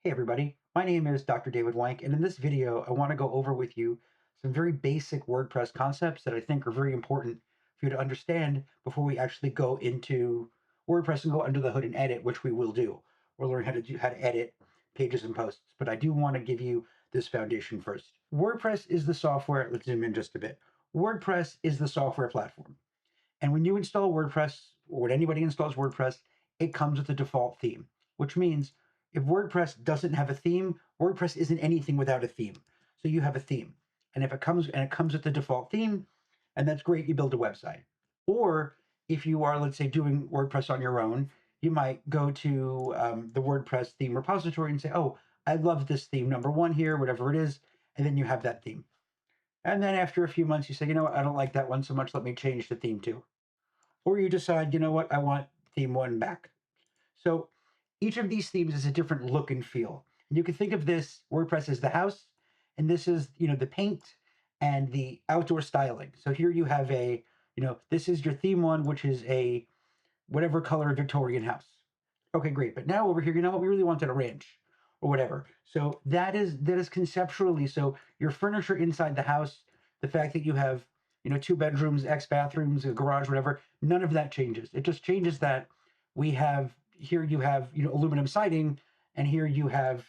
Hey everybody, my name is Dr. David Wank, and in this video, I want to go over with you some very basic WordPress concepts that I think are very important for you to understand before we actually go into WordPress and go under the hood and edit, which we will do. We'll learn how to edit pages and posts, but I do want to give you this foundation first. WordPress is the software. Let's zoom in just a bit. WordPress is the software platform. And when you install WordPress, or when anybody installs WordPress, it comes with a default theme, which means if WordPress doesn't have a theme, WordPress isn't anything without a theme. So you have a theme. And if it comes with the default theme, and that's great, you build a website. Or if you are, let's say, doing WordPress on your own, you might go to the WordPress theme repository and say, oh, I love this theme number one here, whatever it is, and then you have that theme. And then after a few months, you say, you know what, I don't like that one so much, let me change the theme too. Or you decide, you know what, I want theme one back. So each of these themes is a different look and feel. And you can think of this WordPress as the house, and this is, the paint and the outdoor styling. So here you have this is your theme one, which is a whatever color Victorian house. Okay, great. But now over here, you know what, we really wanted a ranch or whatever. So that is conceptually, so your furniture inside the house, the fact that you have, two bedrooms, X bathrooms, a garage, whatever, none of that changes. It just changes that here you have, aluminum siding, and here you have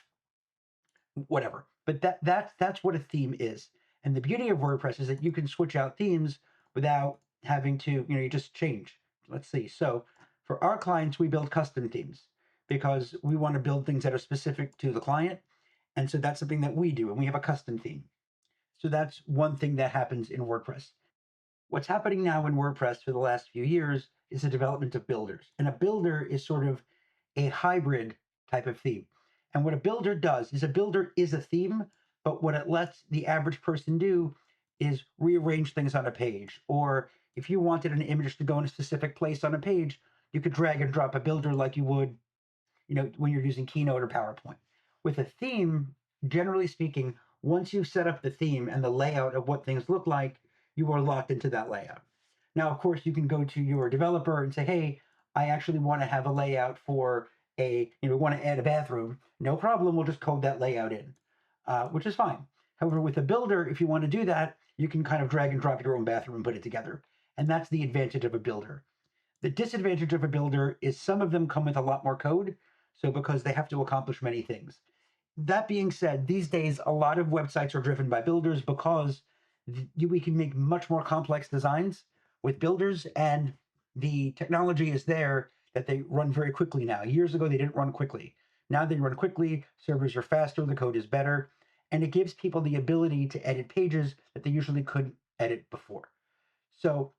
whatever. But that's what a theme is. And the beauty of WordPress is that you can switch out themes without having to, you just change. Let's see. So for our clients, we build custom themes because we want to build things that are specific to the client. And so that's something that we do, and we have a custom theme. So that's one thing that happens in WordPress. What's happening now in WordPress for the last few years is the development of builders. And a builder is sort of a hybrid type of theme. And what a builder does is a theme, but what it lets the average person do is rearrange things on a page. Or if you wanted an image to go in a specific place on a page, you could drag and drop a builder like you would, when you're using Keynote or PowerPoint. With a theme, generally speaking, once you set up the theme and the layout of what things look like, you are locked into that layout. Now, of course, you can go to your developer and say, hey, I actually want to have a layout for want to add a bathroom. No problem. We'll just code that layout in, which is fine. However, with a builder, if you want to do that, you can kind of drag and drop your own bathroom and put it together. And that's the advantage of a builder. The disadvantage of a builder is some of them come with a lot more code. So because they have to accomplish many things. That being said, these days, a lot of websites are driven by builders because we can make much more complex designs with builders, and the technology is there that they run very quickly now. Years ago, they didn't run quickly. Now they run quickly, servers are faster, the code is better, and it gives people the ability to edit pages that they usually couldn't edit before. So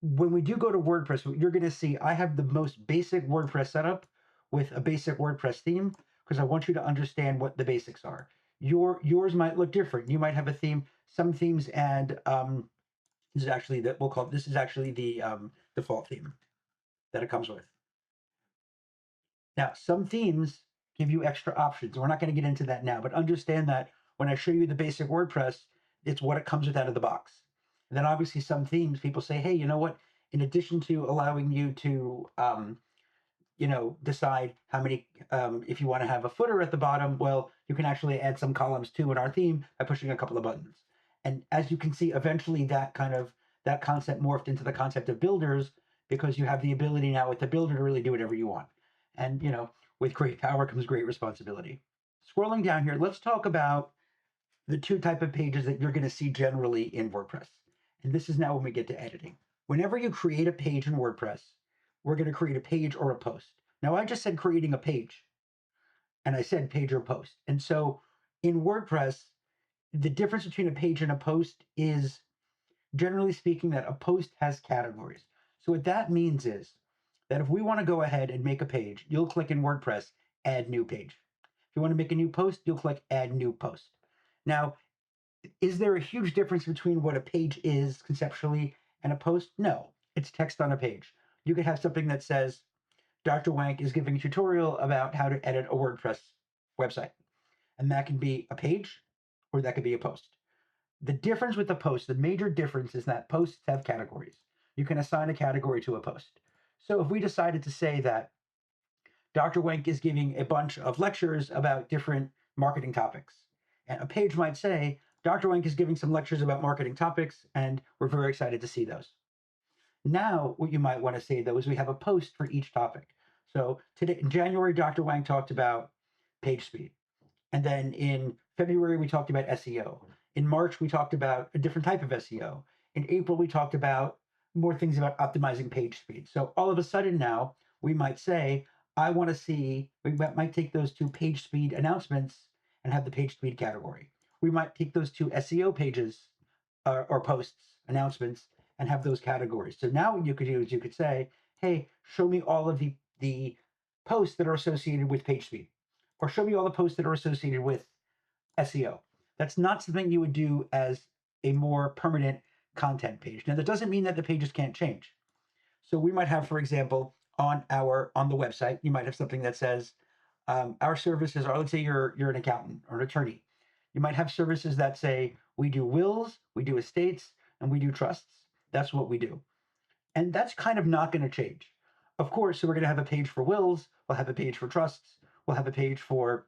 when we do go to WordPress, you're going to see I have the most basic WordPress setup with a basic WordPress theme because I want you to understand what the basics are. Yours might look different. You might have a theme. Some themes add this is actually the default theme that it comes with. Now, some themes give you extra options. We're not going to get into that now, but understand that when I show you the basic WordPress, it's what it comes with out of the box. And then obviously some themes, people say, hey, you know what? In addition to allowing you to, decide how many, if you want to have a footer at the bottom, well, you can actually add some columns too in our theme by pushing a couple of buttons. And as you can see, eventually that concept morphed into the concept of builders because you have the ability now with the builder to really do whatever you want. And, with great power comes great responsibility. Scrolling down here, let's talk about the two type of pages that you're going to see generally in WordPress. And this is now when we get to editing. Whenever you create a page in WordPress, we're going to create a page or a post. Now, I just said creating a page, and I said page or post. And so in WordPress, the difference between a page and a post is, generally speaking, that a post has categories. So what that means is that if we want to go ahead and make a page, you'll click in WordPress, add new page. If you want to make a new post, you'll click add new post. Now, is there a huge difference between what a page is conceptually and a post? No, it's text on a page. You could have something that says, Dr. Wank is giving a tutorial about how to edit a WordPress website. And that can be a page or that could be a post. The difference with the post, the major difference is that posts have categories. You can assign a category to a post. So if we decided to say that Dr. Wenk is giving a bunch of lectures about different marketing topics. And a page might say, Dr. Wenk is giving some lectures about marketing topics, and we're very excited to see those. Now, what you might want to say, though, is we have a post for each topic. So today, in January, Dr. Wang talked about page speed. And then in February, we talked about SEO. In March, we talked about a different type of SEO. In April, we talked about more things about optimizing page speed. So all of a sudden now, we might say, I want to see, we might take those two page speed announcements and have the page speed category. We might take those two SEO pages or posts, announcements, and have those categories. So now what you could do is you could say, hey, show me all of the posts that are associated with page speed, or show me all the posts that are associated with SEO. That's not something you would do as a more permanent content page. Now, that doesn't mean that the pages can't change. So we might have, for example, on the website, you might have something that says our services are, let's say you're an accountant or an attorney. You might have services that say we do wills, we do estates, and we do trusts. That's what we do. And that's kind of not going to change. Of course, so we're going to have a page for wills, we'll have a page for trusts, we'll have a page for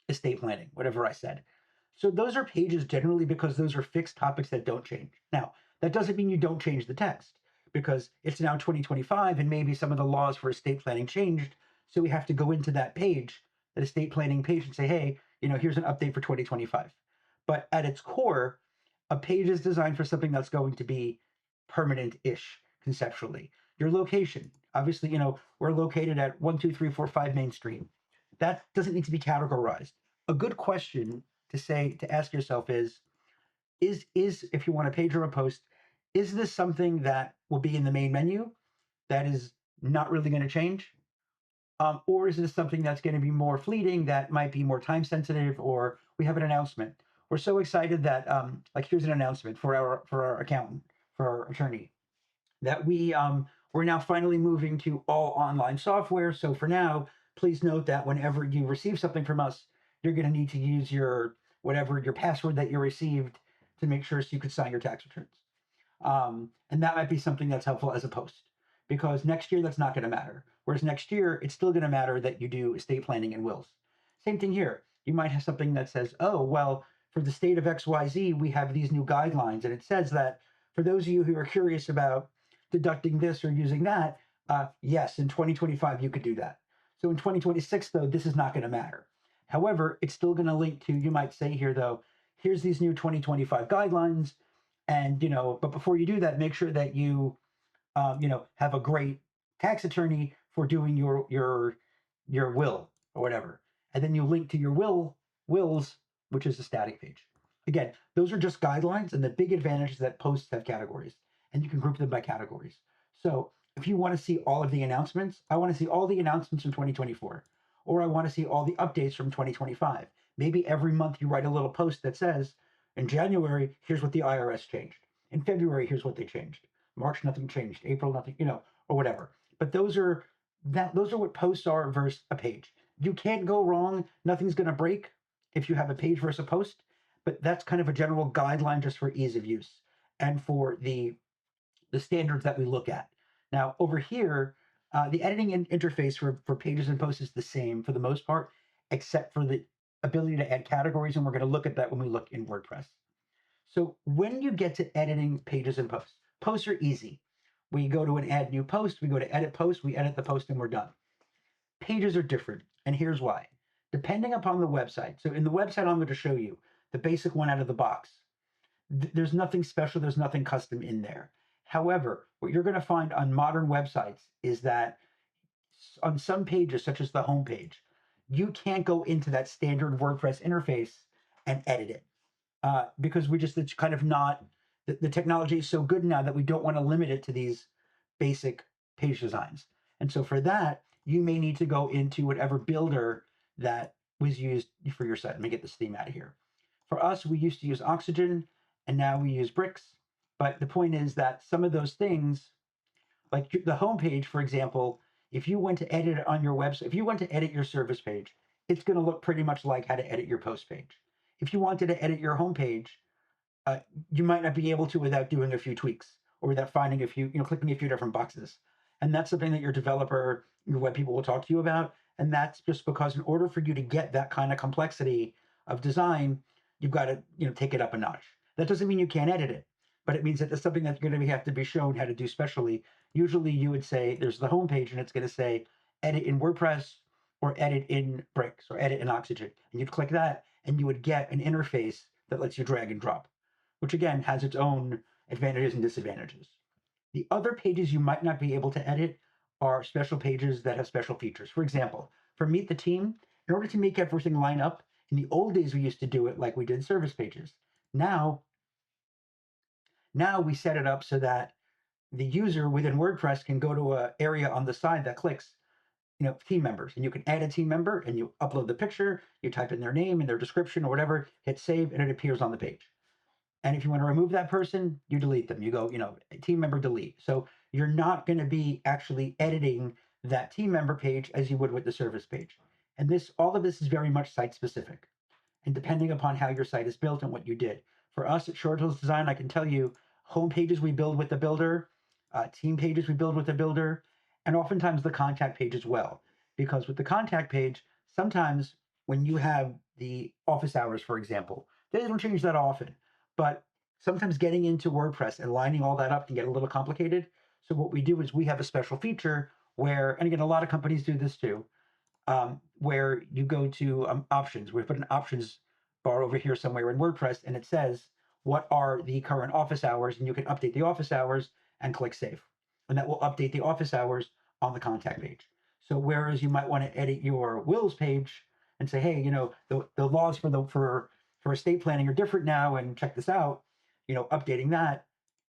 estate planning, whatever I said. So those are pages generally because those are fixed topics that don't change. Now, that doesn't mean you don't change the text because it's now 2025 and maybe some of the laws for estate planning changed. So we have to go into that page, that estate planning page, and say, hey, here's an update for 2025. But at its core, a page is designed for something that's going to be permanent-ish conceptually. Your location, obviously, we're located at 12345 Main Street. That doesn't need to be categorized. A good question to ask yourself is if you want a page or a post, is this something that will be in the main menu that is not really going to change? Or is this something that's going to be more fleeting, that might be more time sensitive, or we have an announcement? We're so excited that here's an announcement for our accountant, for our attorney, that we're now finally moving to all online software. So for now, please note that whenever you receive something from us, you're going to need to use your password that you received to make sure so you could sign your tax returns. And that might be something that's helpful as a post, because next year that's not going to matter. Whereas next year, it's still going to matter that you do estate planning and wills. Same thing here. You might have something that says, oh, well, for the state of XYZ, we have these new guidelines. And it says that for those of you who are curious about deducting this or using that, yes, in 2025, you could do that. So in 2026, though, this is not going to matter. However, it's still going to link to, you might say here, though, here's these new 2025 guidelines. And, but before you do that, make sure that you, have a great tax attorney for doing your will or whatever. And then you link to your wills, which is a static page. Again, those are just guidelines, and the big advantage is that posts have categories, and you can group them by categories. So if you want to see all of the announcements, I want to see all the announcements from 2024, or I want to see all the updates from 2025. Maybe every month you write a little post that says, in January, here's what the IRS changed. In February, here's what they changed. March, nothing changed. April, nothing, or whatever. But those are what posts are versus a page. You can't go wrong. Nothing's going to break if you have a page versus a post. But that's kind of a general guideline just for ease of use and for the standards that we look at. Now, over here, the editing interface for pages and posts is the same for the most part, except for the ability to add categories, and we're going to look at that when we look in WordPress. So when you get to editing pages and posts are easy. We go to an add new post, we go to edit post, we edit the post, and we're done. Pages are different, and here's why. Depending upon the website, so in the website I'm going to show you, the basic one out of the box, there's nothing special, there's nothing custom in there. However, what you're going to find on modern websites is that on some pages, such as the home page, you can't go into that standard WordPress interface and edit it. Because it's kind of not, the technology is so good now that we don't want to limit it to these basic page designs. And so for that, you may need to go into whatever builder that was used for your site. Let me get this theme out of here. For us, we used to use Oxygen, and now we use Bricks. But the point is that some of those things, like the homepage, for example, if you went to edit it on your website, if you went to edit your service page, it's going to look pretty much like how to edit your post page. If you wanted to edit your homepage, you might not be able to without doing a few tweaks or without clicking a few different boxes. And that's something that your developer, your web people will talk to you about. And that's just because in order for you to get that kind of complexity of design, you've got to, take it up a notch. That doesn't mean you can't edit it, but it means that it's something that's going to have to be shown how to do specially. Usually you would say there's the home page and it's going to say edit in WordPress or edit in Bricks or edit in Oxygen. And you'd click that and you would get an interface that lets you drag and drop, which again has its own advantages and disadvantages. The other pages you might not be able to edit are special pages that have special features. For example, for Meet the Team, in order to make everything line up, in the old days we used to do it like we did service pages. Now we set it up so that the user within WordPress can go to an area on the side that clicks, team members, and you can add a team member and you upload the picture, you type in their name and their description or whatever, hit save, and it appears on the page. And if you want to remove that person, you delete them. You go, team member delete. So you're not going to be actually editing that team member page as you would with the service page. And all of this is very much site specific. And depending upon how your site is built and what you did. For us at Short Hills Design, I can tell you home pages we build with the builder, team pages we build with the builder, and oftentimes the contact page as well. Because with the contact page, sometimes when you have the office hours, for example, they don't change that often. But sometimes getting into WordPress and lining all that up can get a little complicated. So what we do is we have a special feature where, and again, a lot of companies do this too, where you go to options. We put an options bar over here somewhere in WordPress, and it says, what are the current office hours? And you can update the office hours and click save. And that will update the office hours on the contact page. So whereas you might want to edit your wills page and say, hey, the laws for estate planning are different now, and check this out, updating that,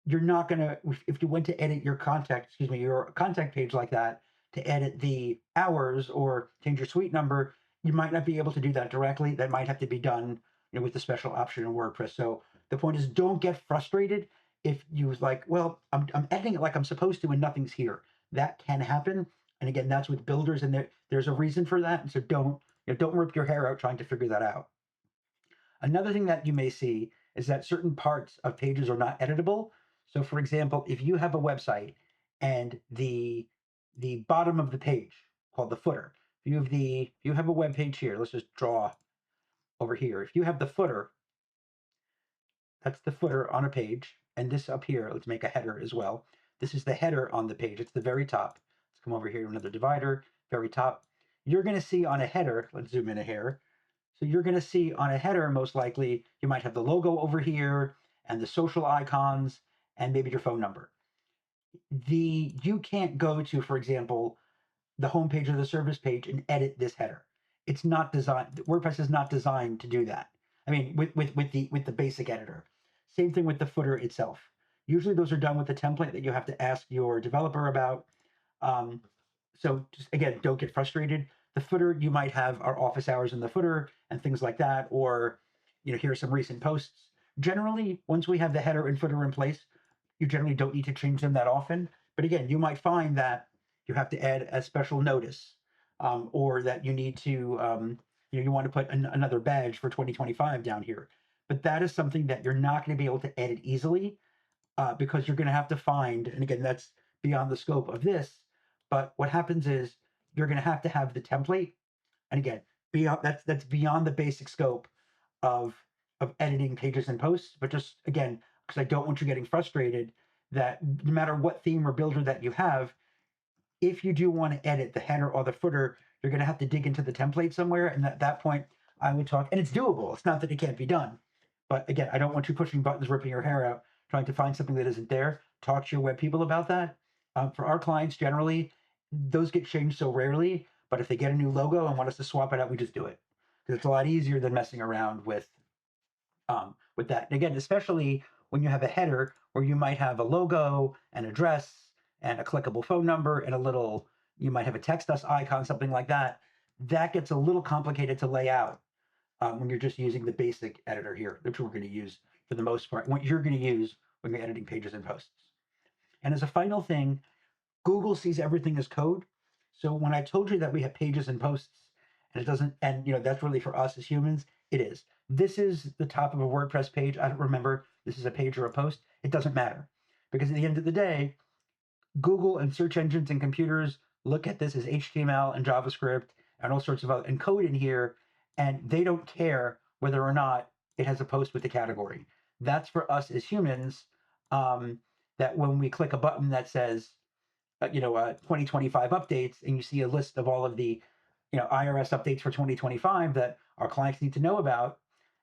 you're not going to, if you went to edit your contact page like that, to edit the hours or change your suite number, you might not be able to do that directly. That might have to be done, with the special option in WordPress. So the point is, don't get frustrated if you was like, well, I'm editing it like I'm supposed to and nothing's here. That can happen. And again, that's with builders, and there's a reason for that. And so don't rip your hair out trying to figure that out. Another thing that you may see is that certain parts of pages are not editable. So for example, if you have a website and the bottom of the page called the footer, if you have a web page here, let's just draw over here. If you have the footer, that's the footer on a page, and this up here, let's make a header as well. This is the header on the page. It's the very top. Let's come over here to another divider, very top. You're going to see on a header, let's zoom in here. So you're going to see on a header, most likely, you might have the logo over here and the social icons and maybe your phone number. You can't go to, for example, the homepage or the service page and edit this header. It's not designed. WordPress is not designed to do that. I mean, with the basic editor. Same thing with the footer itself. Usually those are done with a template that you have to ask your developer about. So just again, don't get frustrated. The footer, you might have our office hours in the footer and things like that, or here are some recent posts. Generally, once we have the header and footer in place, you generally don't need to change them that often. But again, you might find that you have to add a special notice, or that you need to, you want to put another badge for 2025 down here. But that is something that you're not going to be able to edit easily, because you're going to have to find, and again, that's beyond the scope of this, but what happens is you're going to have the template. And again, that's beyond the basic scope of editing pages and posts. But just again, because I don't want you getting frustrated, that no matter what theme or builder that you have, if you do want to edit the header or the footer, you're going to have to dig into the template somewhere. And at that point, I would talk, and it's doable. It's not that it can't be done. But again, I don't want you pushing buttons, ripping your hair out, trying to find something that isn't there. Talk to your web people about that. For our clients, generally, those get changed so rarely. But if they get a new logo and want us to swap it out, we just do it, because it's a lot easier than messing around with that. And again, especially when you have a header where you might have a logo, an address, and a clickable phone number, and you might have a text us icon, something like that. That gets a little complicated to lay out when you're just using the basic editor here, which we're going to use for the most part, what you're going to use when you're editing pages and posts. And as a final thing, Google sees everything as code. So when I told you that we have pages and posts, and it doesn't, and that's really for us as humans, it is. This is the top of a WordPress page. I don't remember this is a page or a post. It doesn't matter, because at the end of the day, Google and search engines and computers look at this as HTML and JavaScript and all sorts of other and code in here, and they don't care whether or not it has a post with the category. That's for us as humans. That when we click a button that says 2025 updates, and you see a list of all of the IRS updates for 2025 that our clients need to know about,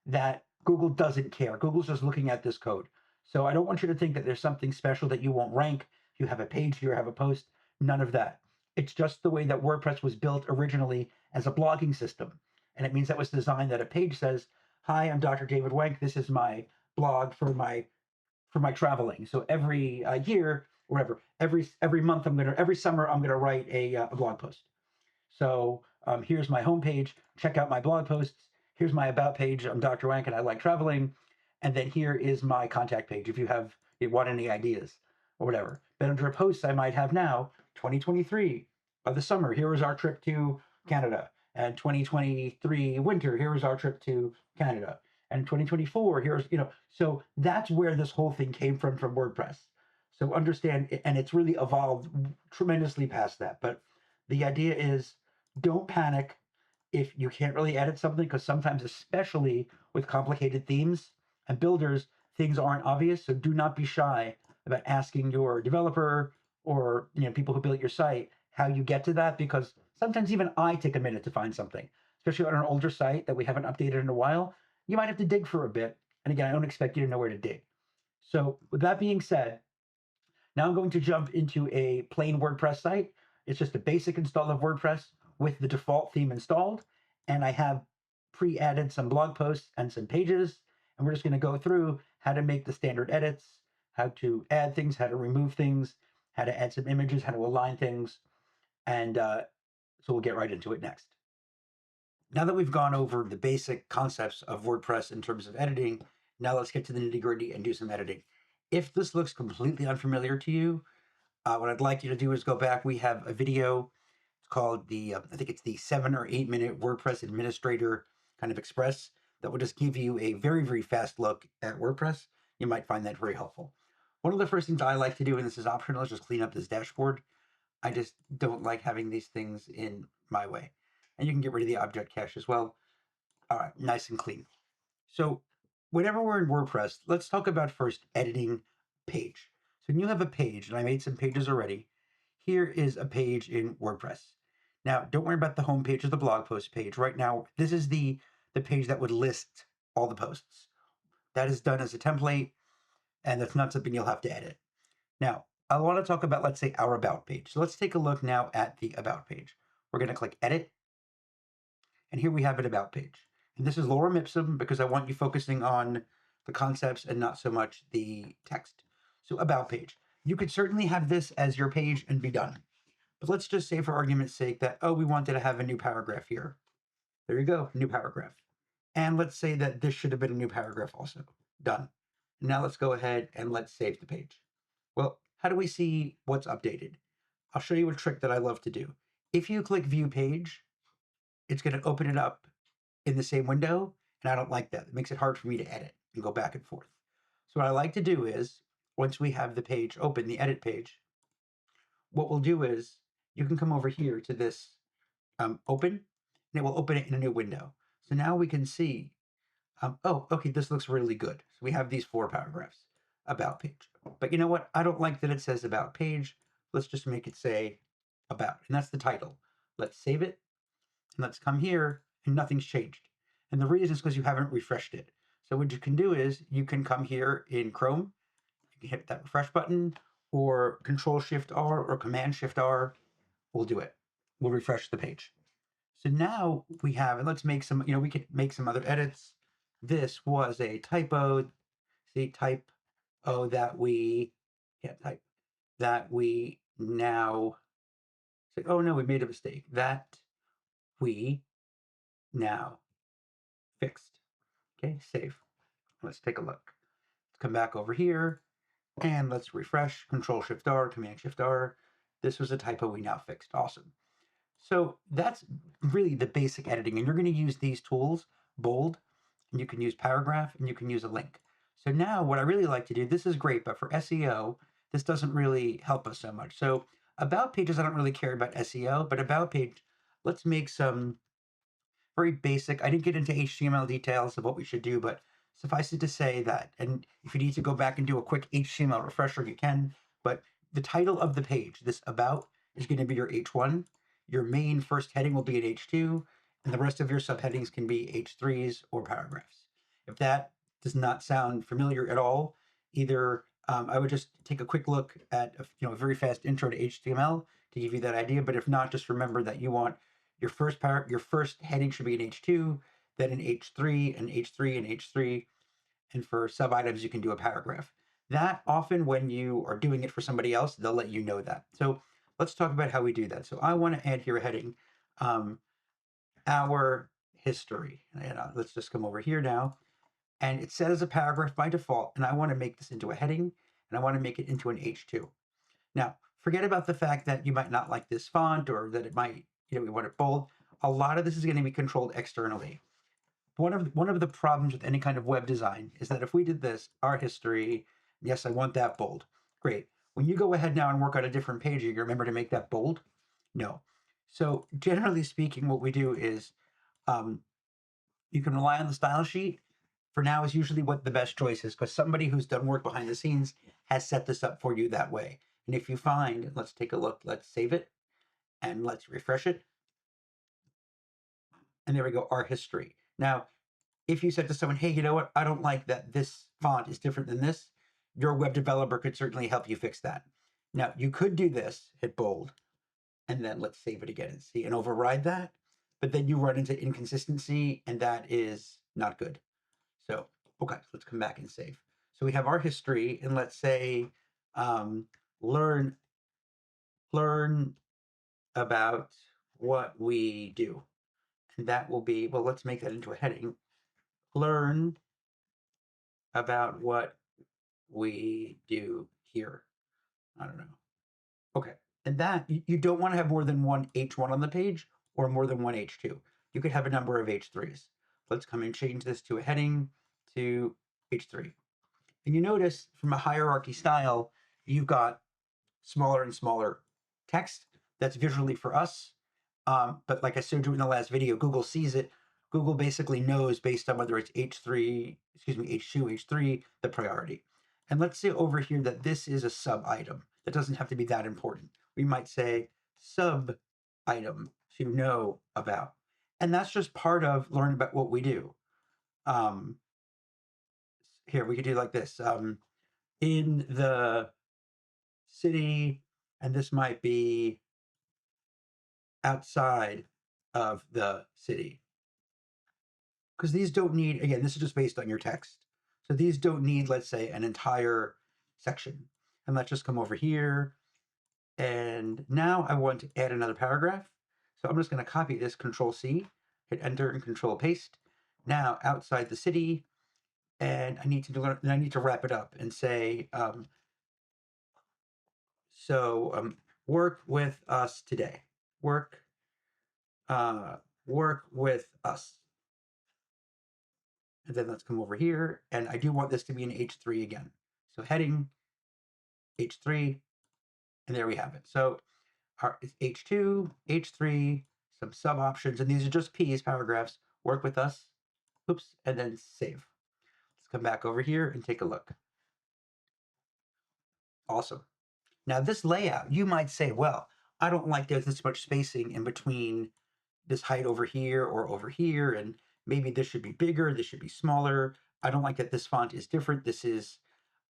that Google doesn't care. Google's just looking at this code. So I don't want you to think that there's something special that you won't rank if you have a page, you have a post. None of that. It's just the way that WordPress was built originally as a blogging system. And it means that was designed that a page says, "Hi, I'm Dr. David Wank. This is my blog for my traveling." So every year, or whatever, every month, every summer I'm gonna write a blog post. So here's my homepage. Check out my blog posts. Here's my about page. I'm Dr. Wank and I like traveling. And then here is my contact page if you want any ideas or whatever. But under posts I might have now, 2023 of the summer, here was our trip to Canada. And 2023 winter, here was our trip to Canada. And 2024, so that's where this whole thing came from WordPress. So understand, and it's really evolved tremendously past that. But the idea is, don't panic if you can't really edit something, because sometimes, especially with complicated themes and builders, things aren't obvious. So do not be shy about asking your developer or people who built your site how you get to that, because sometimes even I take a minute to find something, especially on an older site that we haven't updated in a while. You might have to dig for a bit. And again, I don't expect you to know where to dig. So with that being said, now I'm going to jump into a plain WordPress site. It's just a basic install of WordPress with the default theme installed. And I have pre-added some blog posts and some pages. And we're just going to go through how to make the standard edits, how to add things, how to remove things, how to add some images, how to align things. And so we'll get right into it next. Now that we've gone over the basic concepts of WordPress in terms of editing, now let's get to the nitty-gritty and do some editing. If this looks completely unfamiliar to you, what I'd like you to do is go back. We have a video. It's called I think it's the 7 or 8 minute WordPress Administrator kind of Express that will just give you a very, very fast look at WordPress. You might find that very helpful. One of the first things I like to do, and this is optional, is just clean up this dashboard. I just don't like having these things in my way. And you can get rid of the object cache as well. All right, nice and clean. So whenever we're in WordPress, let's talk about first editing page. So when you have a page, and I made some pages already, here is a page in WordPress. Now, don't worry about the home page or the blog post page. Right now, this is the page that would list all the posts. That is done as a template, and that's not something you'll have to edit. Now, I want to talk about, let's say, our About page. So let's take a look now at the About page. We're going to click Edit, and here we have an About page. And this is lorem ipsum because I want you focusing on the concepts and not so much the text. So About page. You could certainly have this as your page and be done. But let's just say for argument's sake that, we wanted to have a new paragraph here. There you go, new paragraph. And let's say that this should have been a new paragraph also. Done. Now let's go ahead and let's save the page. Well, how do we see what's updated? I'll show you a trick that I love to do. If you click View Page, it's going to open it up in the same window, and I don't like that. It makes it hard for me to edit and go back and forth. So what I like to do is, once we have the page open, the edit page, what we'll do is you can come over here to this open, and it will open it in a new window. So now we can see, okay, this looks really good. So we have these 4 paragraphs, About page. But you know what? I don't like that it says About page. Let's just make it say About, and that's the title. Let's save it, and let's come here, and nothing's changed. And the reason is because you haven't refreshed it. So what you can do is you can come here in Chrome, you can hit that refresh button, or Control-Shift-R or Command-Shift-R will do it. We'll refresh the page. So now we have, and let's make some, we could make some other edits. This was a typo. See, typo that we now say, oh no, we made a mistake. That we now fixed. Okay, save. Let's take a look. Let's come back over here and let's refresh. Control-Shift-R, Command-Shift-R. This was a typo we now fixed. Awesome. So that's really the basic editing, and you're going to use these tools, bold, and you can use paragraph, and you can use a link. So now what I really like to do, this is great, but for SEO, this doesn't really help us so much. So About pages, I don't really care about SEO, but About page, let's make some very basic. I didn't get into HTML details of what we should do, but suffice it to say that, and if you need to go back and do a quick HTML refresher, you can. But the title of the page, this about, is going to be your H1. Your main first heading will be an H2, and the rest of your subheadings can be H3s or paragraphs. If that does not sound familiar at all, either I would just take a quick look at a very fast intro to HTML to give you that idea. But if not, just remember that you want your first heading should be an H2, then an H3, an H3, an H3, and for sub items you can do a paragraph. That often when you are doing it for somebody else, they'll let you know that. So let's talk about how we do that. So I want to add here a heading, our history. And let's just come over here now. And it says a paragraph by default, and I want to make this into a heading, and I want to make it into an H2. Now, forget about the fact that you might not like this font or that it might, we want it bold. A lot of this is going to be controlled externally. One of the problems with any kind of web design is that if we did this, our history, yes, I want that bold. Great. When you go ahead now and work on a different page, you remember to make that bold? No. So generally speaking, what we do is you can rely on the style sheet. For now is usually what the best choice is, because somebody who's done work behind the scenes has set this up for you that way. And if you find, let's take a look, let's save it and let's refresh it. And there we go, our history. Now, if you said to someone, hey, you know what, I don't like that this font is different than this, your web developer could certainly help you fix that. Now, you could do this, hit bold, and then let's save it again and see, and override that. But then you run into inconsistency, and that is not good. So, okay, let's come back and save. So we have our history, and let's say learn about what we do. And that will be, well, let's make that into a heading. Learn about what we do here. I don't know. Okay. And that, you don't want to have more than one H1 on the page or more than one H2. You could have a number of H3s. Let's come and change this to a heading to H3. And you notice from a hierarchy style, you've got smaller and smaller text. That's visually for us. But like I showed you in the last video, Google sees it. Google basically knows based on whether it's H2, H3, the priority. And let's say over here that this is a sub item. That doesn't have to be that important. We might say sub item to know about. And that's just part of learning about what we do. Here, we could do like this. In the city, and this might be outside of the city. Because these don't need, again, this is just based on your text. So these don't need, let's say, an entire section. And let's just come over here. And now I want to add another paragraph. So I'm just going to copy this, Control C, hit enter and Control paste. Now outside the city, and I need to wrap it up and say, work with us today. Work with us. And then let's come over here, and I do want this to be an H3 again. So heading H3, and there we have it. So our H2, H3, some sub options, and these are just P's, paragraphs. Work with us. Oops, and then save. Let's come back over here and take a look. Awesome. Now this layout, you might say, well, I don't like there's this much spacing in between this height over here or over here, and maybe this should be bigger, this should be smaller. I don't like that this font is different. This is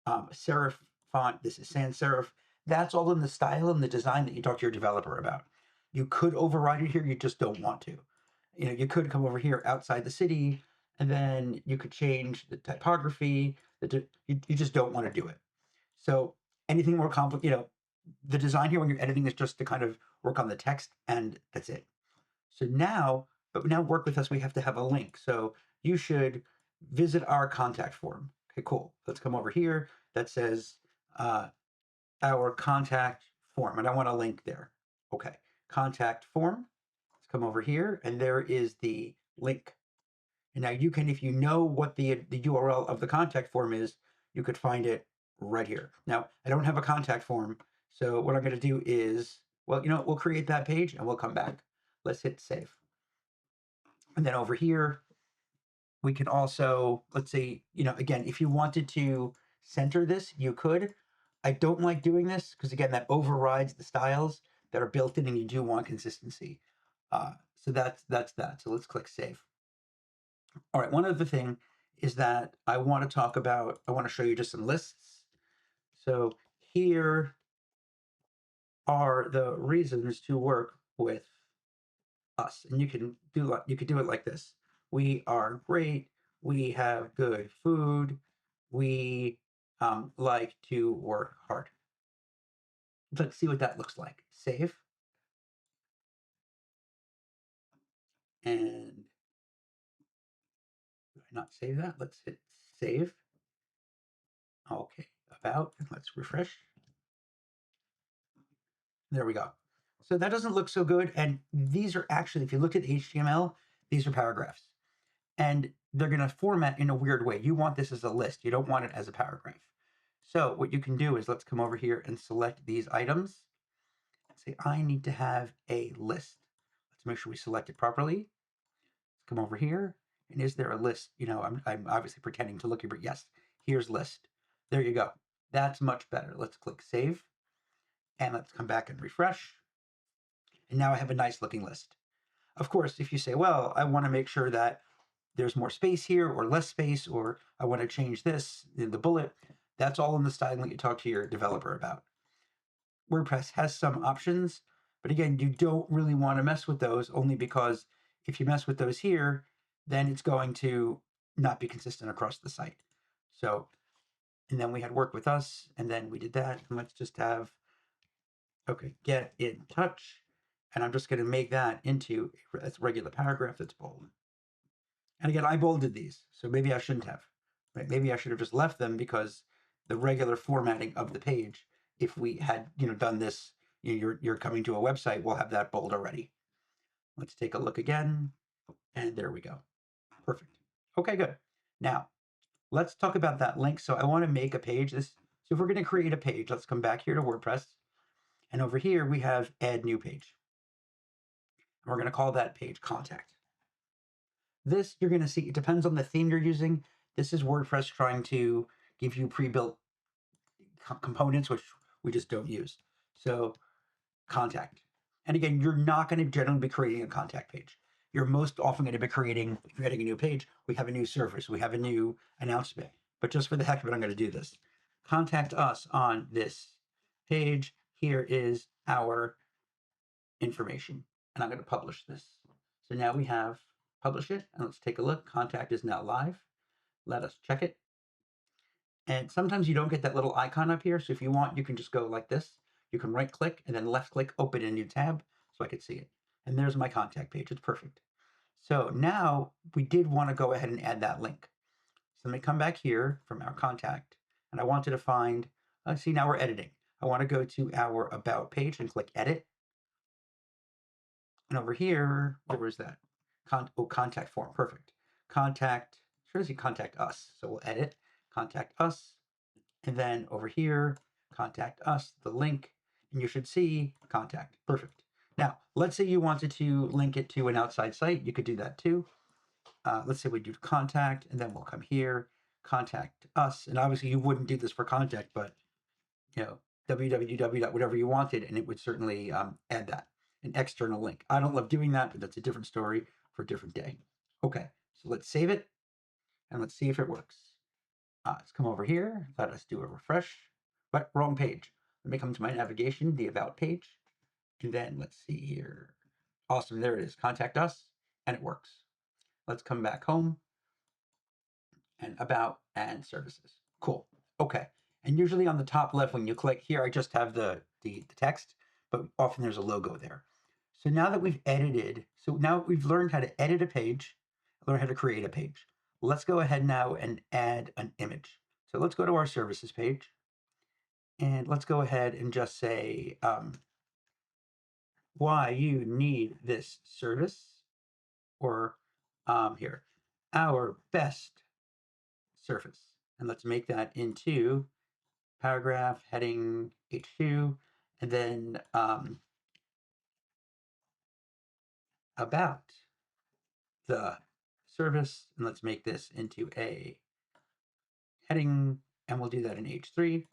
serif font, this is sans serif. That's all in the style and the design that you talk to your developer about. You could override it here, you just don't want to. You could come over here outside the city, and then you could change the typography. You just don't want to do it. So anything more complicated, the design here when you're editing is just to kind of work on the text, and that's it. So now work with us, we have to have a link. So you should visit our contact form. Okay, cool. Let's come over here. That says our contact form, and I want a link there. Okay, contact form. Let's come over here, and there is the link. And now you can, if you know what the URL of the contact form is, you could find it right here. Now, I don't have a contact form, so what I'm going to do is, well, we'll create that page and we'll come back. Let's hit save. And then over here, we can also, let's say, again, if you wanted to center this, you could. I don't like doing this because, again, that overrides the styles that are built in, and you do want consistency. So that's that. So let's click save. All right, one other thing is that I want to show you just some lists. So here are the reasons to work with us, and you could do it like this. We are great. We have good food. We like to work hard. Let's see what that looks like. Save. And did I not save that? Let's hit save. Okay, about, and let's refresh. There we go. So that doesn't look so good. And these are actually, if you look at HTML, these are paragraphs. And they're going to format in a weird way. You want this as a list. You don't want it as a paragraph. So what you can do is, let's come over here and select these items. Say, I need to have a list. Let's make sure we select it properly. Let's come over here. And is there a list? I'm obviously pretending to look here, but yes, here's list. There you go. That's much better. Let's click save. And let's come back and refresh. And now I have a nice looking list. Of course, if you say, well, I want to make sure that there's more space here or less space, or I want to change this in the bullet, that's all in the styling that you talk to your developer about. WordPress has some options, but again, you don't really want to mess with those, only because if you mess with those here, then it's going to not be consistent across the site. So, and then we had work with us, and then we did that. And let's just have, okay, get in touch. And I'm just going to make that into a regular paragraph that's bold. And again, I bolded these, so maybe I shouldn't have. Right? Maybe I should have just left them, because the regular formatting of the page, if we had done this, you're coming to a website, we'll have that bold already. Let's take a look again, and there we go. Perfect. Okay, good. Now let's talk about that link. So I want to make a page. So if we're going to create a page, let's come back here to WordPress, and over here we have add new page. And we're going to call that page contact. This, you're going to see, it depends on the theme you're using. This is WordPress trying to give you pre-built components, which we just don't use. So contact. And again, you're not going to generally be creating a contact page. You're most often going to be creating, if you're adding a new page, we have a new service, we have a new announcement. But just for the heck of it, I'm going to do this. Contact us on this page. Here is our information. And I'm going to publish this. So now we have publish it, and let's take a look. Contact is now live. Let us check it. And sometimes you don't get that little icon up here. So if you want, you can just go like this. You can right click and then left click, open a new tab so I could see it. And there's my contact page. It's perfect. So now we did want to go ahead and add that link. So let me come back here from our contact, and I wanted to find, see, now we're editing. I want to go to our about page and click edit. And over here, where was that? Contact form. Perfect. Contact, sure as you contact us. So we'll edit, contact us. And then over here, contact us, the link, and you should see contact. Perfect. Now, let's say you wanted to link it to an outside site. You could do that too. Let's say we do contact, and then we'll come here, contact us. And obviously you wouldn't do this for contact, but www. whatever you wanted, and it would certainly add that, an external link. I don't love doing that, but that's a different story for a different day. Okay, so let's save it, and let's see if it works. Let's come over here, let us do a refresh, but wrong page. Let me come to my navigation, the about page, and then let's see here. Awesome, there it is, contact us, and it works. Let's come back home, and about and services. Cool, okay. And usually on the top left, when you click here, I just have the text, but often there's a logo there. So now that we've edited, so now we've learned how to edit a page, learn how to create a page. Let's go ahead now and add an image. So let's go to our services page, and let's go ahead and just say why you need this service, or here, our best service. And let's make that into paragraph, heading, H2, and then about the service, and let's make this into a heading, and we'll do that in H3.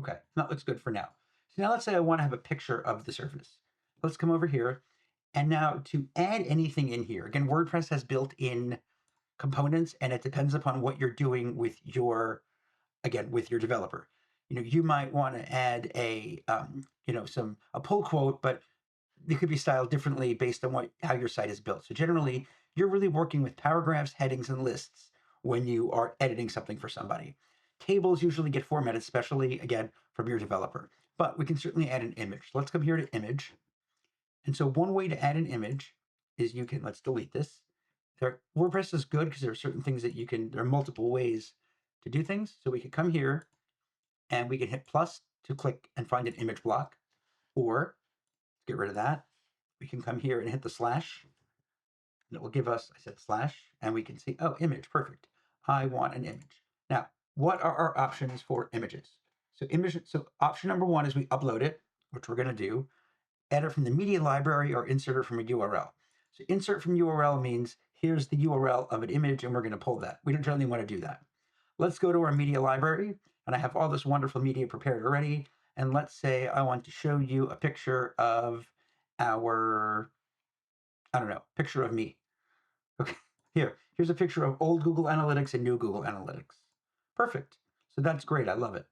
Okay, that looks good for now. So now let's say I want to have a picture of the service. Let's come over here, and now to add anything in here, again, WordPress has built-in components, and it depends upon what you're doing with your, again, with your developer. You might want to add a, a pull quote, but they could be styled differently based on how your site is built. So generally, you're really working with paragraphs, headings, and lists when you are editing something for somebody. Tables usually get formatted specially, again, from your developer, but we can certainly add an image. Let's come here to image. And so one way to add an image is let's delete this. WordPress is good because there are certain things that there are multiple ways to do things. So we can come here and we can hit plus to click and find an image block, or get rid of that. We can come here and hit the slash, and it will give us, I said slash, and we can see, oh, image, perfect. I want an image. Now, what are our options for images? So option number one is we upload it, which we're going to do, edit from the media library, or insert it from a URL. So insert from URL means here's the URL of an image, and we're going to pull that. We don't generally want to do that. Let's go to our media library, and I have all this wonderful media prepared already. And let's say I want to show you a picture of our, I don't know, picture of me. Okay, here's a picture of old Google Analytics and new Google Analytics. Perfect. So that's great. I love it.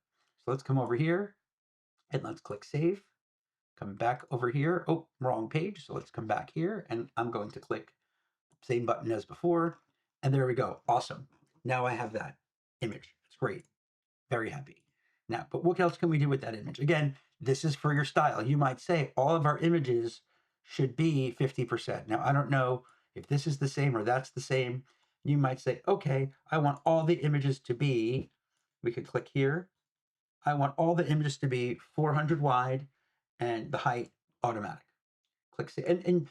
So let's come over here and let's click save. Come back over here. Oh, wrong page. So let's come back here, and I'm going to click same button as before. And there we go. Awesome. Now I have that image. It's great. Very happy. Now, but what else can we do with that image? Again, this is for your style. You might say all of our images should be 50%. Now, I don't know if this is the same or that's the same. You might say, okay, I want all the images to be, we could click here. I want all the images to be 400 wide and the height automatic. Click save. And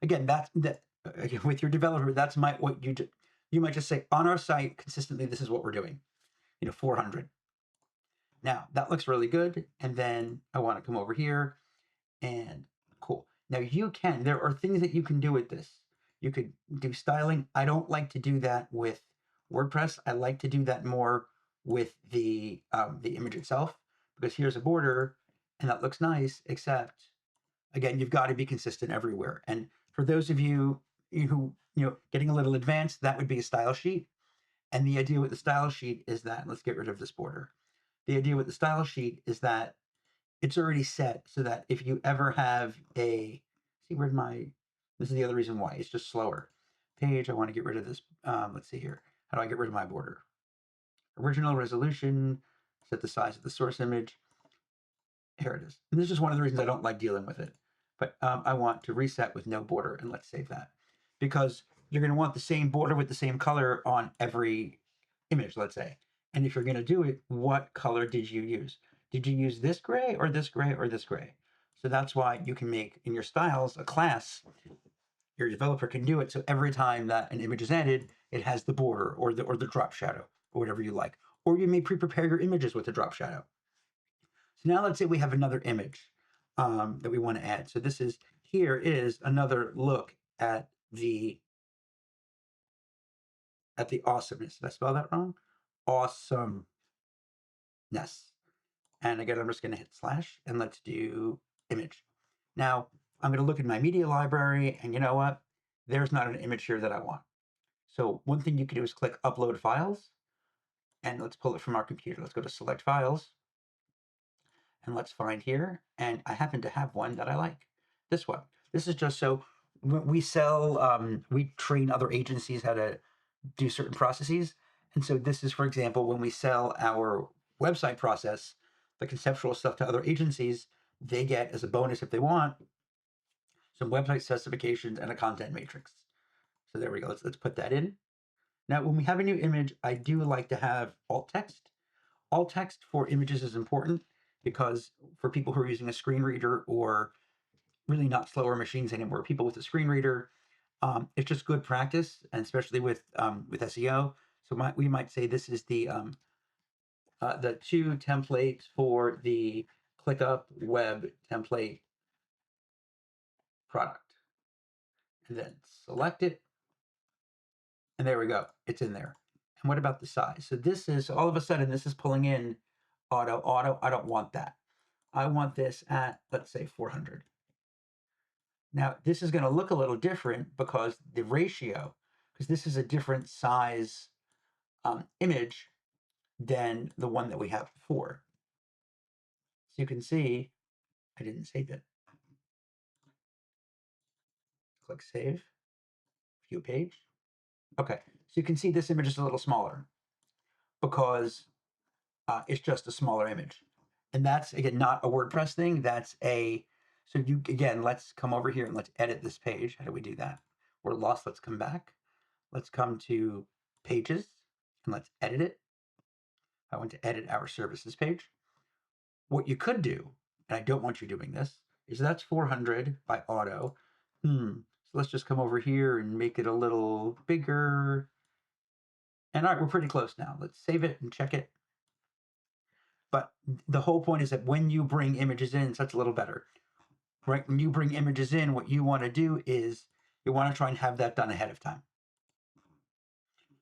again, again, with your developer, that's what you might just say on our site consistently, this is what we're doing, 400. Now that looks really good. And then I want to come over here and cool. Now there are things that you can do with this. You could do styling. I don't like to do that with WordPress. I like to do that more with the image itself, because here's a border and that looks nice, except again, you've got to be consistent everywhere. And for those of you who, getting a little advanced, that would be a style sheet. And the idea with the style sheet is that, let's get rid of this border. The idea with the style sheet is that it's already set so that if you ever have this is the other reason why, it's just slower. Page, I want to get rid of this. Let's see here. How do I get rid of my border? Original resolution, set the size of the source image. Here it is. And this is one of the reasons I don't like dealing with it. But I want to reset with no border, and let's save that. Because you're going to want the same border with the same color on every image, let's say. And if you're going to do it, what color did you use? Did you use this gray or this gray or this gray? So that's why you can make in your styles a class. Your developer can do it so every time that an image is added, it has the border or the drop shadow or whatever you like. Or you may pre-prepare your images with the drop shadow. So now let's say we have another image that we want to add. So here is another look at the awesomeness. Did I spell that wrong? Awesomeness. And again, I'm just going to hit slash and let's do image. Now I'm going to look at my media library, and you know what? There's not an image here that I want. So one thing you can do is click upload files, and let's pull it from our computer. Let's go to select files, and let's find here. And I happen to have one that I like. This one. This is just so we we train other agencies how to do certain processes. And so this is, for example, when we sell our website process, the conceptual stuff to other agencies, they get as a bonus, if they want, some website specifications and a content matrix. So there we go. Let's put that in. Now, when we have a new image, I do like to have alt text. Alt text for images is important because for people who are using a screen reader, or really not slower machines anymore, people with a screen reader, it's just good practice, and especially with SEO. So we might say this is the 2 templates for the ClickUp web template product. and then select it. And there we go. It's in there. And what about the size? So this is, all of a sudden, this is pulling in auto. I don't want that. I want this at, let's say, 400. Now, this is going to look a little different because the ratio, because this is a different size image than the one that we have before. So you can see, I didn't save it. Click Save, View Page. Okay, so you can see this image is a little smaller because it's just a smaller image. And that's, again, not a WordPress thing. That's so you, again, let's come over here and let's edit this page. How do we do that? We're lost. Let's come back. Let's come to Pages and let's edit it. I want to edit our services page. What you could do, and I don't want you doing this, is that's 400 by auto. So let's just come over here and make it a little bigger. And all right, we're pretty close now. Let's save it and check it. But the whole point is that when you bring images in, so that's a little better, right? When you bring images in, what you want to do is you want to try and have that done ahead of time.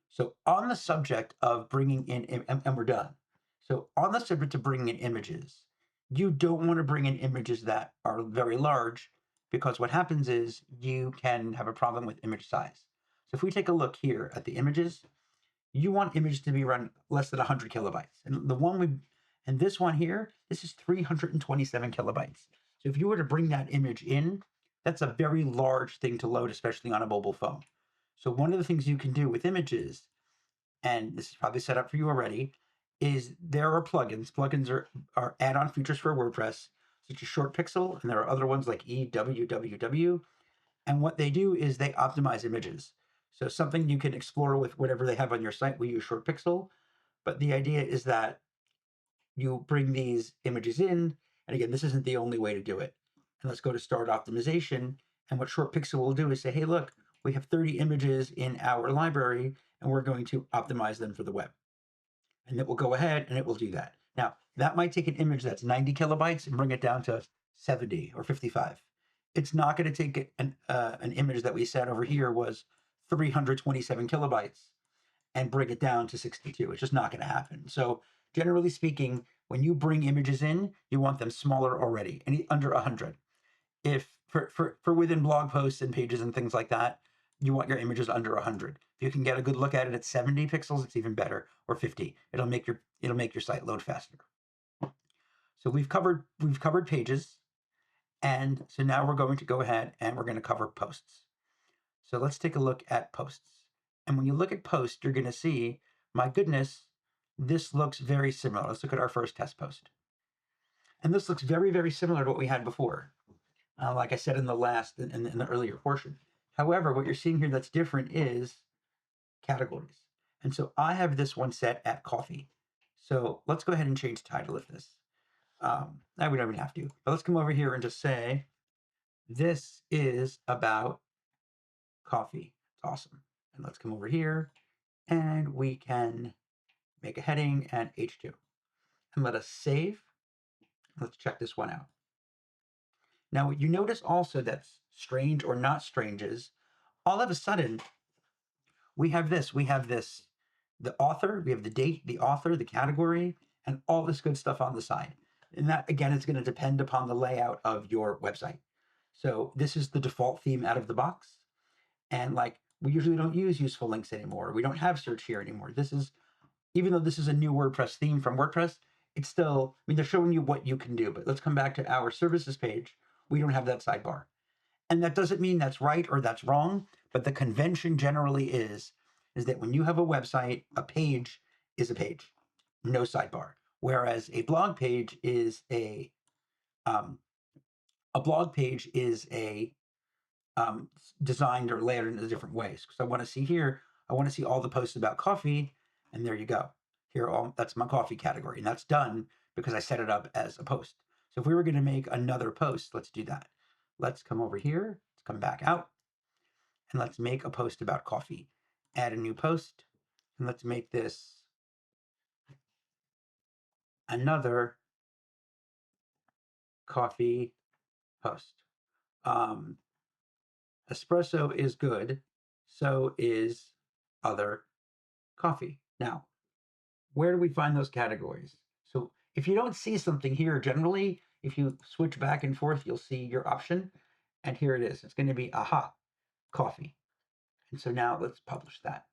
So on the subject of bringing in, and we're done. So on the subject of bringing in images, you don't want to bring in images that are very large, because what happens is you can have a problem with image size. So if we take a look here at the images, you want images to be run less than 100 kilobytes. And this one here, this is 327 kilobytes. So if you were to bring that image in, that's a very large thing to load, especially on a mobile phone. So one of the things you can do with images, and this is probably set up for you already, is there are plugins. Plugins are add-on features for WordPress, such as Short Pixel, and there are other ones like EWWW. And what they do is they optimize images. So something you can explore with whatever they have on your site. We use Short Pixel, but the idea is that you bring these images in, and again, this isn't the only way to do it. And let's go to Start Optimization, and what Short Pixel will do is say, hey, look, we have 30 images in our library, and we're going to optimize them for the web. And it will go ahead and it will do that. Now, that might take an image that's 90 kilobytes and bring it down to 70 or 55. It's not going to take an image that we said over here was 327 kilobytes and bring it down to 62. It's just not going to happen. So generally speaking, when you bring images in, you want them smaller already, and under 100. If for within blog posts and pages and things like that, you want your images under 100. If you can get a good look at it at 70 pixels, it's even better, or 50. It'll make your site load faster. So we've covered pages, and so now we're going to go ahead and we're going to cover posts. So let's take a look at posts. And when you look at posts, you're going to see, my goodness, this looks very similar. Let's look at our first test post. And this looks very, very similar to what we had before. Like I said in the earlier portion. However, what you're seeing here that's different is categories. And so I have this one set at coffee. So let's go ahead and change the title of this. We don't even have to, but let's come over here and just say, this is about coffee. It's awesome. And let's come over here and we can make a heading and H2. And let us save. Let's check this one out. Now, you notice also that's strange or not strange is all of a sudden we have this, the author, we have the date, the author, the category, and all this good stuff on the side. And that, again, is going to depend upon the layout of your website. So this is the default theme out of the box. And like, we usually don't use useful links anymore. We don't have search here anymore. This is, even though this is a new WordPress theme from WordPress, it's still, I mean, they're showing you what you can do. But let's come back to our services page. We don't have that sidebar. And that doesn't mean that's right or that's wrong, but the convention generally is that when you have a website, a page is a page, no sidebar. Whereas a blog page is designed or layered in a different ways. Because I want to see here, I want to see all the posts about coffee, and there you go. Here, that's my coffee category, and that's done because I set it up as a post. So if we were going to make another post, let's do that. Let's come over here, let's come back out, and let's make a post about coffee. Add a new post, and let's make this another coffee post. Espresso is good. So is other coffee. Now, where do we find those categories? So if you don't see something here, generally, if you switch back and forth, you'll see your option. And here it is. It's going to be, aha, coffee. And so now let's publish that.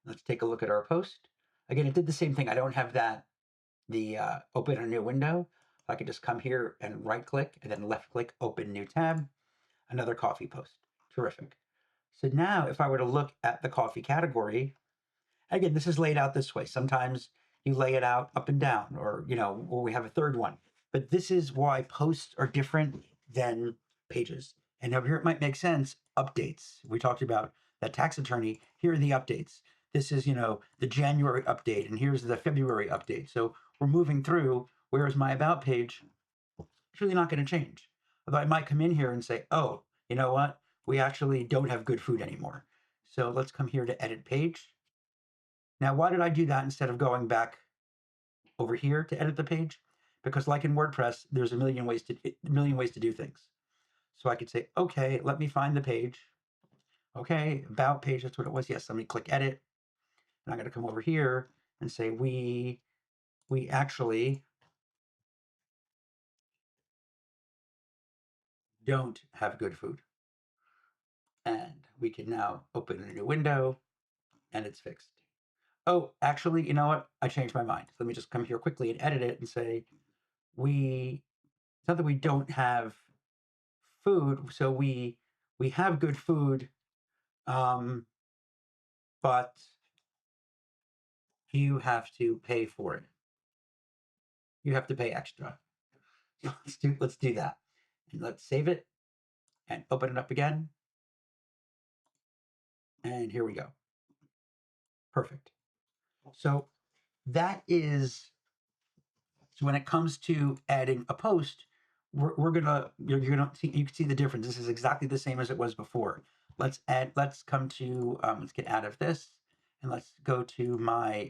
Let's take a look at our post. Again, it did the same thing. I don't have the open a new window. I can just come here and right click and then left click, open new tab, another coffee post. Terrific. So now if I were to look at the coffee category, again, this is laid out this way. Sometimes you lay it out up and down, or we have a third one. But this is why posts are different than pages. And over here it might make sense. Updates. We talked about that tax attorney. Here are the updates. This is, the January update, and here's the February update. So we're moving through. Whereas my about page, it's really not going to change. Although I might come in here and say, oh, you know what? We actually don't have good food anymore. So let's come here to edit page. Now, why did I do that instead of going back over here to edit the page? Because like in WordPress, there's a million ways to do things. So I could say, okay, let me find the page. Okay, about page, that's what it was. Yes, let me click edit. And I'm going to come over here and say we actually don't have good food. And we can now open a new window and it's fixed. Oh, actually, you know what? I changed my mind. Let me just come here quickly and edit it and say it's not that we don't have food, so we have good food, but you have to pay for it. You have to pay extra. Let's do that. And let's save it and open it up again. And here we go. Perfect. So that is, so when it comes to adding a post, you're gonna see, you can see the difference. This is exactly the same as it was before. Let's come to, let's get out of this and let's go to my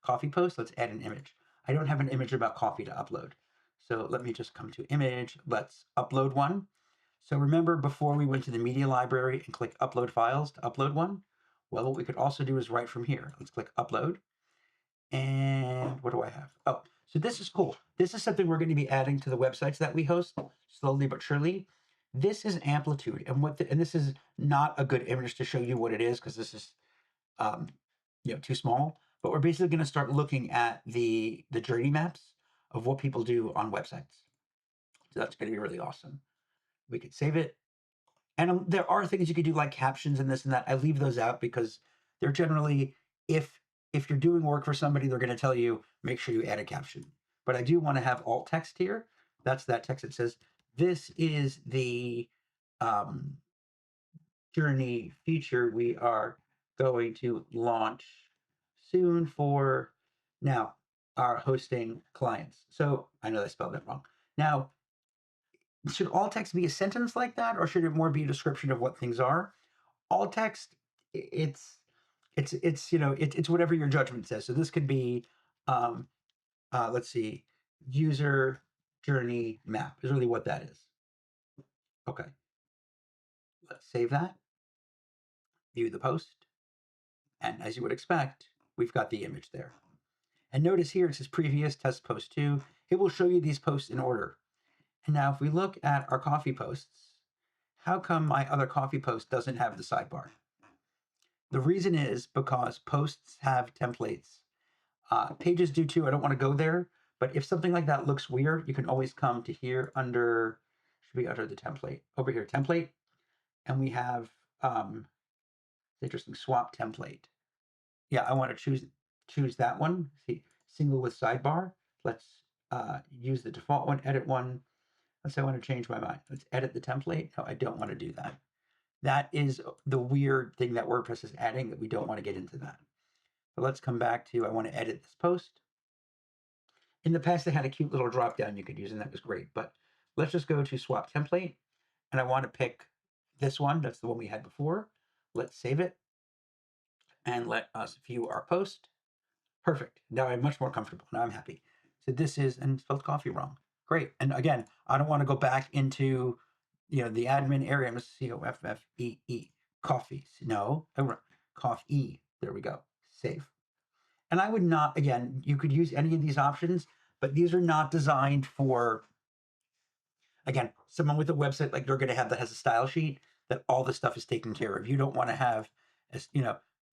coffee post. Let's add an image. I don't have an image about coffee to upload. So let me just come to image. Let's upload one. So remember before we went to the media library and click upload files to upload one? Well, what we could also do is right from here. Let's click upload. And what do I have? Oh, so this is cool. This is something we're going to be adding to the websites that we host slowly but surely. This is amplitude, and this is not a good image to show you what it is because this is too small. But we're basically going to start looking at the journey maps of what people do on websites. So that's going to be really awesome. We could save it, and there are things you could do like captions and this and that. I leave those out because they're generally, if you're doing work for somebody, they're going to tell you, make sure you add a caption. But I do want to have alt text here. That's that text that says, this is the journey feature we are going to launch soon for now our hosting clients. So I know I spelled that wrong. Now, should alt text be a sentence like that, or should it more be a description of what things are? Alt text, it's whatever your judgment says. So this could be, let's see, user journey map is really what that is. Okay, let's save that, view the post, and as you would expect, we've got the image there. And notice here it says previous test post 2. It will show you these posts in order. And now if we look at our coffee posts, how come my other coffee post doesn't have the sidebar? The reason is because posts have templates. Pages do too. I don't want to go there, but if something like that looks weird, you can always come to here under, should be under the template, over here, template, and we have interesting swap template. Yeah, I want to choose that one. See, single with sidebar. Let's use the default one, edit one. Let's say I want to change my mind. Let's edit the template. No, I don't want to do that. That is the weird thing that WordPress is adding that we don't want to get into that. But let's come back to, I want to edit this post. In the past, they had a cute little drop down you could use, and that was great. But let's just go to swap template, and I want to pick this one. That's the one we had before. Let's save it, and let us view our post. Perfect. Now I'm much more comfortable. Now I'm happy. So this is, and spelled coffee wrong. Great. And again, I don't want to go back into the admin area, COFFEE, coffee. No, coffee. There we go. Save. And I would not, again, you could use any of these options, but these are not designed for, again, someone with a website like they're going to have that has a style sheet that all the stuff is taken care of. You don't want to have,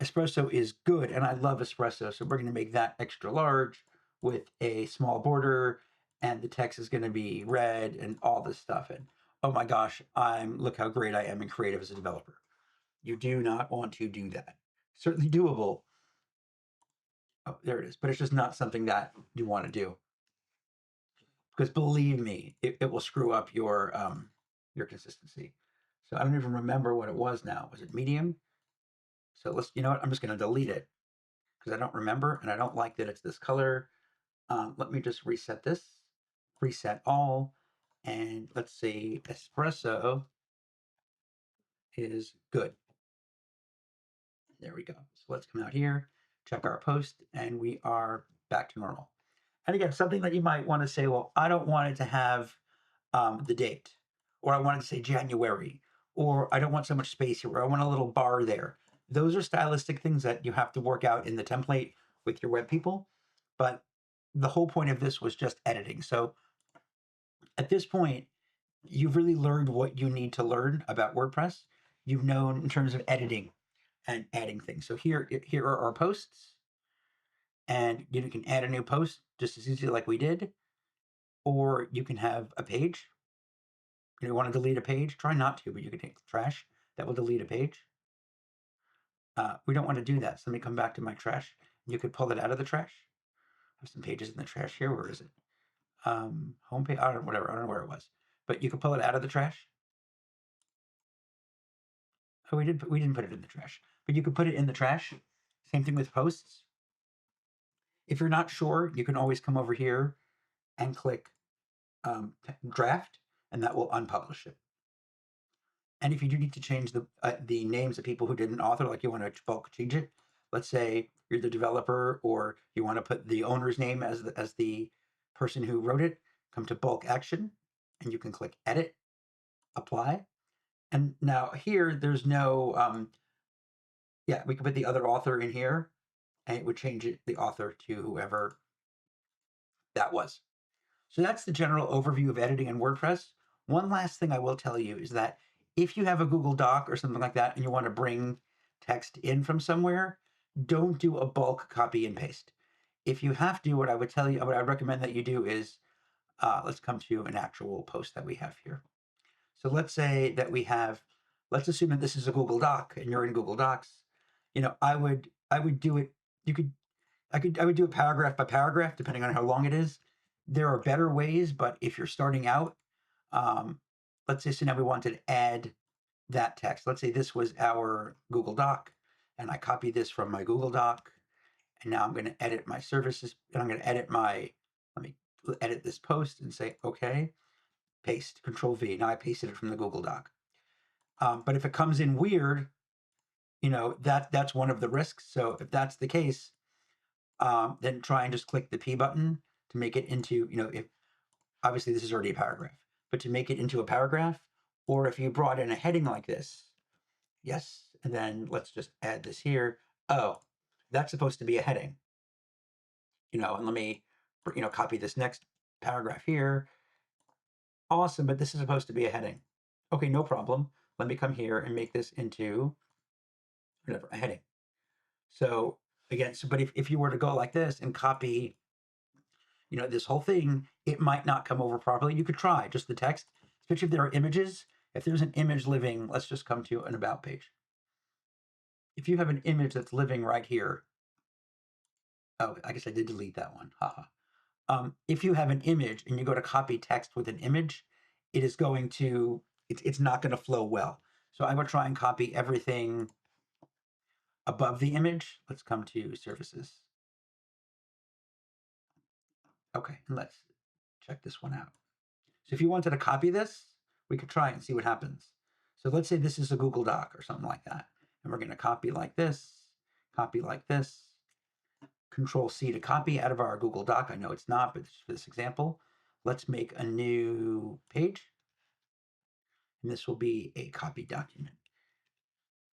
espresso is good, and I love espresso, so we're going to make that extra large with a small border, and the text is going to be red and all this stuff. And oh my gosh, look how great I am and creative as a developer. You do not want to do that. Certainly doable. Oh, there it is, but it's just not something that you want to do, because believe me, it will screw up your consistency. So I don't even remember what it was now. Was it medium? So you know what? I'm just going to delete it because I don't remember and I don't like that it's this color. Let me just reset this, reset all, and let's see, espresso is good. There we go. So let's come out here, check our post, and we are back to normal. And again, something that you might want to say, well, I don't want it to have the date, or I want it to say January, or I don't want so much space here, or I want a little bar there. Those are stylistic things that you have to work out in the template with your web people. But the whole point of this was just editing. So at this point, you've really learned what you need to learn about WordPress. You've known in terms of editing and adding things. So here are our posts, and you can add a new post just as easily like we did, or you can have a page. You want to delete a page? Try not to, but you can take the trash. That will delete a page. We don't want to do that. So let me come back to my trash. You could pull it out of the trash. I have some pages in the trash here. Where is it? Homepage. I don't know, whatever. I don't know where it was. But you could pull it out of the trash. Oh, we didn't put it in the trash. But you could put it in the trash. Same thing with posts. If you're not sure, you can always come over here and click draft, and that will unpublish it. And if you do need to change the names of people who didn't author, like you want to bulk change it, let's say you're the developer or you want to put the owner's name as the person who wrote it, come to bulk action, and you can click edit, apply. And now here, there's no, we could put the other author in here, and it would change the author to whoever that was. So that's the general overview of editing in WordPress. One last thing I will tell you is that if you have a Google Doc or something like that and you want to bring text in from somewhere, don't do a bulk copy and paste. If you have to, what I would recommend that you do is, let's come to an actual post that we have here. So let's say that let's assume that this is a Google Doc and you're in Google Docs. I would do it. I would do it paragraph by paragraph, depending on how long it is. There are better ways, but if you're starting out, let's say, so now we wanted to add that text. Let's say this was our Google Doc, and I copy this from my Google Doc, and now I'm going to edit my services, and I'm going to edit let me edit this post and say, okay, paste, Control V. Now I pasted it from the Google Doc. But if it comes in weird, that's one of the risks. So if that's the case, then try and just click the P button to make it into, if obviously this is already a paragraph, but to make it into a paragraph, or if you brought in a heading like this, yes, and then let's just add this here. Oh, that's supposed to be a heading, and let me, copy this next paragraph here. Awesome, but this is supposed to be a heading. Okay, no problem. Let me come here and make this into whatever, a heading. So again, but if you were to go like this and copy, this whole thing, it might not come over properly. You could try just the text, especially if there are images. If there's an image living, let's just come to an about page. If you have an image that's living right here, oh, I guess I did delete that one. Haha. If you have an image and you go to copy text with an image, it's not going to flow well. So I would try and copy everything above the image. Let's come to services. Okay, and let's check this one out. So if you wanted to copy this, we could try and see what happens. So let's say this is a Google Doc or something like that. And we're going to copy like this, Control C to copy out of our Google Doc. I know it's not, but for this example, let's make a new page. and this will be a copied document.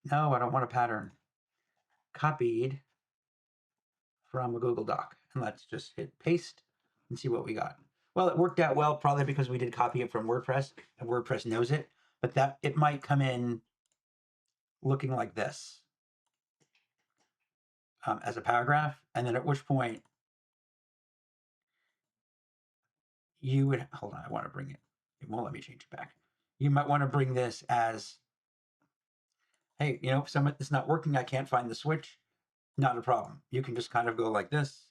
No, I don't want a pattern. Copied from a Google Doc. And let's just hit paste and see what we got. Well, it worked out well, probably because we did copy it from WordPress and WordPress knows it, but that it might come in looking like this as a paragraph. And then at which point you would, hold on, I want to bring it. It won't let me change it back. You might want to bring this as, hey, you know, if it's not working, I can't find the switch. Not a problem. You can just kind of go like this,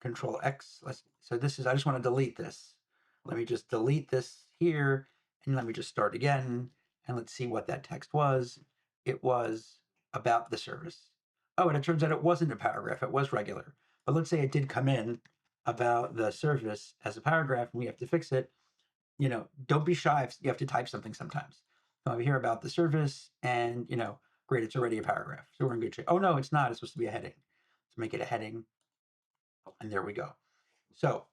Control X. So this is, I just want to delete this. Let me just delete this here and let me just start again. And let's see what that text was. It was about the service. Oh, and it turns out it wasn't a paragraph. It was regular. But let's say it did come in about the service as a paragraph and we have to fix it. You know, don't be shy if you have to type something sometimes. Come over here about the service and, you know, great, it's already a paragraph. So we're in good shape. Oh, no, it's not. It's supposed to be a heading. Let's make it a heading. And there we go. So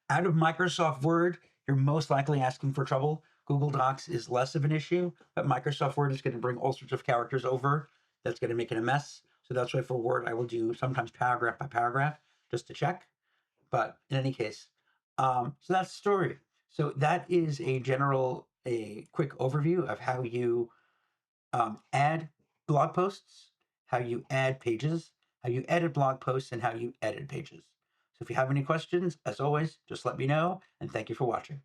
out of Microsoft Word, you're most likely asking for trouble. Google Docs is less of an issue, but Microsoft Word is going to bring all sorts of characters over. That's going to make it a mess. So that's why for Word, I will do sometimes paragraph by paragraph just to check. But in any case, so that's the story. So that is a quick overview of how you add blog posts, how you add pages, how you edit blog posts, and how you edit pages. So if you have any questions, as always, just let me know, and thank you for watching.